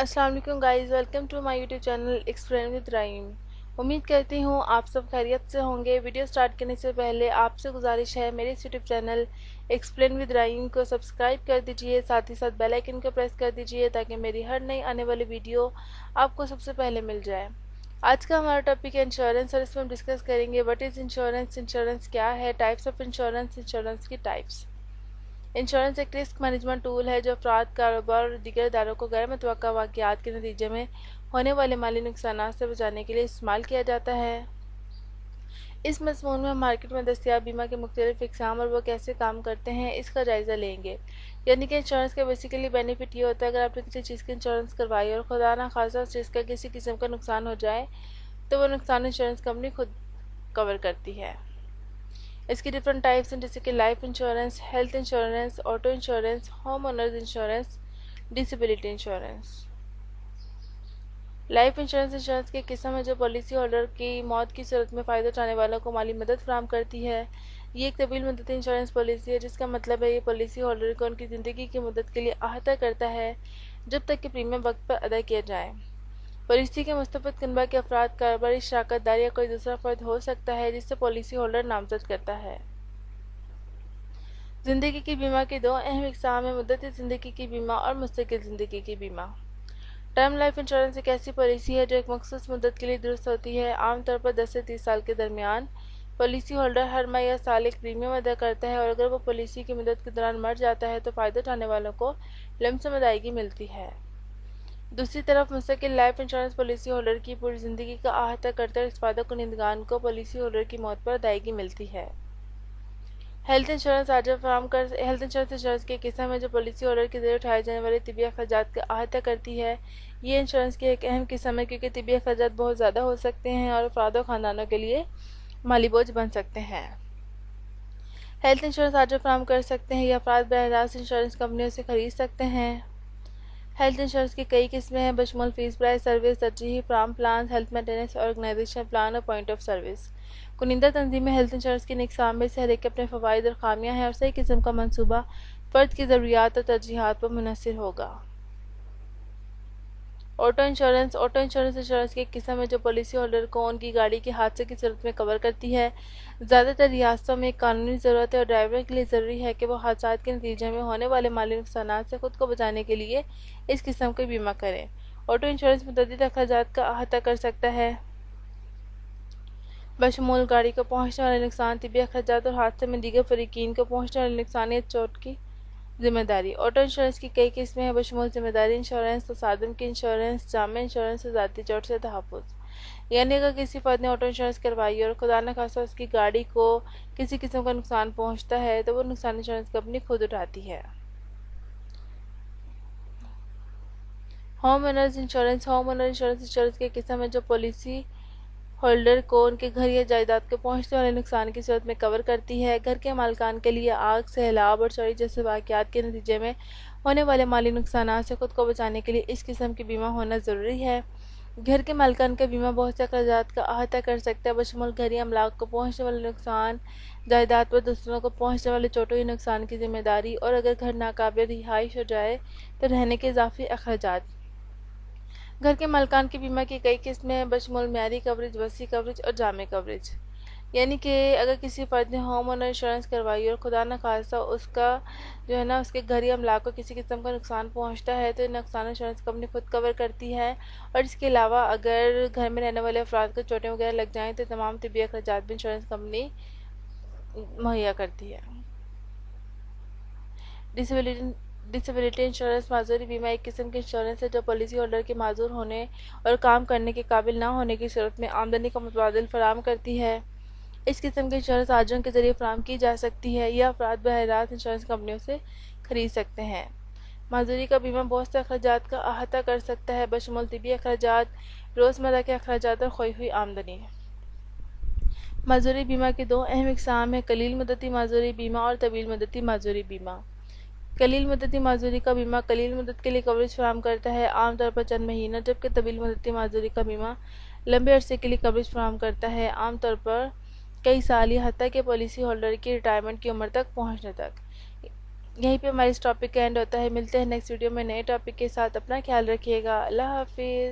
السلام علیکم guys, welcome to my YouTube channel explain with rhyme. امید کرتی ہوں آپ سب خیریت سے ہوں گے۔ ویڈیو سٹارٹ کرنے سے پہلے آپ سے گزارش ہے میرے اس YouTube channel explain with rhyme کو سبسکرائب کر دیجئے، ساتھ ہی ساتھ بیل آئیکن کو پریس کر دیجئے تاکہ میری ہر نئی آنے والی ویڈیو آپ کو سب سے پہلے مل جائے۔ آج کا ہمارا ٹاپک ہے انشورنس، اور اس میں ہم ڈسکس کریں گے وٹ از انشورنس، انشورنس کیا ہے، ٹائپس آف انشورنس، انشورنس کی ٹائپس۔ انشورنس ایک رسک مینجمنٹ ٹول ہے جو افراد، کاروبار اور دیگر اداروں کو غیر متوقع واقعات کے نتیجے میں ہونے والے مالی نقصانات سے بچانے کے لیے استعمال کیا جاتا ہے۔ اس مضمون میں ہم مارکیٹ میں دستیاب بیمہ کے مختلف اقسام اور وہ کیسے کام کرتے ہیں اس کا جائزہ لیں گے۔ یعنی کہ انشورنس کا بیسیکلی بینیفٹ یہ ہوتا ہے اگر آپ نے کسی چیز کی انشورنس کروائی اور خدا نہ خواستہ اس چیز کا کسی قسم کا نقصان ہو جائے تو وہ نقصان انشورنس کمپنی خود کور کرتی ہے۔ اس کی ڈفرنٹ ٹائپس ہیں جیسے کہ life insurance, health insurance, auto insurance, home owners insurance, disability insurance. Life insurance insurance کی قسم ہے جو پالیسی ہولڈر کی موت کی صورت میں فائدہ اٹھانے والوں کو مالی مدد فراہم کرتی ہے۔ یہ ایک طویل مدتی انشورنس پالیسی ہے جس کا مطلب ہے یہ پالیسی ہولڈر کو ان کی زندگی کی مدت کے لیے احاطہ کرتا ہے جب تک کہ پریمیم وقت پر ادا کیا جائے۔ پالیسی کے مستفید کنبہ کے افراد، کاروباری شراکت دار یا کوئی دوسرا فرد ہو سکتا ہے جس سے پالیسی ہولڈر نامزد کرتا ہے۔ زندگی کی بیمہ کے دو اہم اقسام ہیں: مدتی زندگی کی بیمہ اور مستقل زندگی کی بیمہ۔ ٹرم لائف انشورنس ایک ایسی پالیسی ہے جو ایک مخصوص مدت کے لیے درست ہوتی ہے، عام طور پر 10 سے 30 سال کے درمیان۔ پالیسی ہولڈر ہر ماہ یا سال ایک پریمیم ادا کرتا ہے اور اگر وہ پالیسی کی مدت کے دوران مر جاتا ہے تو فائدہ اٹھانے والوں کو لم سم ادائیگی ملتی ہے۔ دوسری طرف مستقل لائف انشورنس پالیسی ہولڈر کی پوری زندگی کا احاطہ کرتا ہے اور استفادہ کنندگان کو پالیسی ہولڈر کی موت پر ادائیگی ملتی ہے۔ ہیلتھ انشورنس ہیلتھ انشورنس کی قسم ہے جو پالیسی ہولڈر کے ذریعے اٹھائے جانے والے طبی اخراجات کا احاطہ کرتی ہے۔ یہ انشورنس کی ایک اہم قسم ہے کیونکہ طبی اخراجات بہت زیادہ ہو سکتے ہیں اور افراد و خاندانوں کے لیے مالی بوجھ بن سکتے ہیں۔ ہیلتھ انشورنس آج فراہم کر سکتے ہیں یا افراد براہ راست انشورنس کمپنیوں سے خرید سکتے ہیں۔ ہیلتھ انشورنس کی کئی قسمیں ہیں بشمول فیس پرائز سروس، ترجیحی فراہم plans, health maintenance organisation plan اور پوائنٹ آف سروس۔ کنندہ تنظیمیں ہیلتھ انشورنس کی ان اقسام میں سے ہر ایک کے اپنے فوائد اور خامیاں ہیں اور صحیح قسم کا منصوبہ فرد کی ضروریات اور ترجیحات پر منحصر ہوگا۔ آٹو انشورنس انشورنس کی ایک قسم ہے جو پالیسی ہولڈر کو ان کی گاڑی کے حادثے کی صورت میں کور کرتی ہے۔ زیادہ تر ریاستوں میں ایک قانونی ضرورت ہے اور ڈرائیوروں کے لیے ضروری ہے کہ وہ حادثات کے نتیجے میں ہونے والے مالی نقصانات سے خود کو بچانے کے لیے اس قسم کا بیمہ کریں۔ آٹو انشورنس متعدد اخراجات کا احاطہ کر سکتا ہے بشمول گاڑی کو پہنچنے والے نقصان، طبی اخراجات اور حادثے میں دیگر فریقین کو پہنچنے والے نقصان یا چوٹ کی ذمہ داری۔ آٹو انشورنس کی کئی قسمیں ہیں بشمول ذمہ داری انشورنس، تصادم کی انشورنس، جامع انشورنس اور ذاتی چوٹ سے تحفظ۔ یعنی اگر کسی فرد نے آٹو انشورنس کروائی اور خدا نہ خواستہ اس کی گاڑی کو کسی قسم کا نقصان پہنچتا ہے تو وہ نقصان انشورنس کمپنی خود اٹھاتی ہے۔ ہوم اونرز انشورنس کی قسم ہے جو پالیسی ہولڈر کو ان کے گھر یا جائیداد کو پہنچنے والے نقصان کی صورت میں کور کرتی ہے۔ گھر کے مالکان کے لیے آگ، سیلاب اور چوری جیسے واقعات کے نتیجے میں ہونے والے مالی نقصانات سے خود کو بچانے کے لیے اس قسم کی بیمہ ہونا ضروری ہے۔ گھر کے مالکان کا بیمہ بہت سے اخراجات کا احاطہ کر سکتا ہے بشمول گھری املاک کو پہنچنے والے نقصان، جائیداد پر دوسروں کو پہنچنے والے چوٹوں یا نقصان کی ذمہ داری، اور اگر گھر ناقابل رہائش ہو جائے تو رہنے کے اضافی اخراجات۔ گھر کے مالکان کے بیمہ کی کئی قسمیں ہیں بشمول معیاری کوریج، وسیع کوریج اور جامع کوریج۔ یعنی کہ اگر کسی فرد نے ہوم اونر انشورنس کروائی اور خدا نہ خواستہ اس کے گھر یا املاک کو کسی قسم کا نقصان پہنچتا ہے تو نقصان انشورنس کمپنی خود کور کرتی ہے، اور اس کے علاوہ اگر گھر میں رہنے والے افراد کو چوٹیں وغیرہ لگ جائیں تو تمام طبی اخراجات بھی انشورنس کمپنی مہیا کرتی ہے۔ ڈسیبلٹی انشورنس معذوری بیمہ ایک قسم کی انشورنس ہے جو پالیسی ہولڈر کے معذور ہونے اور کام کرنے کے قابل نہ ہونے کی صورت میں آمدنی کا متبادل فراہم کرتی ہے۔ اس قسم کی انشورنس آجروں کے ذریعے فراہم کی جا سکتی ہے یا افراد براہ راست انشورنس کمپنیوں سے خرید سکتے ہیں۔ معذوری کا بیمہ بہت سے اخراجات کا احاطہ کر سکتا ہے بشمول طبی اخراجات، روزمرہ کے اخراجات اور کھوئی ہوئی آمدنی۔ معذوری بیمہ کے دو اہم اقسام ہیں: قلیل مدتی معذوری بیمہ اور طویل مدتی معذوری بیمہ۔ قلیل مدتی معذوری کا بیمہ قلیل مدت کے لیے کوریج فراہم کرتا ہے، عام طور پر چند مہینوں، جبکہ طویل مدتی معذوری کا بیمہ لمبے عرصے کے لیے کوریج فراہم کرتا ہے، عام طور پر کئی سال یا حتیٰ کہ پالیسی ہولڈر کی ریٹائرمنٹ کی عمر تک پہنچنے تک۔ یہیں پہ ہمارے اس ٹاپک کا اینڈ ہوتا ہے. ملتے ہیں نیکسٹ ویڈیو میں نئے ٹاپک کے ساتھ. اپنا خیال رکھیے گا. اللہ حافظ.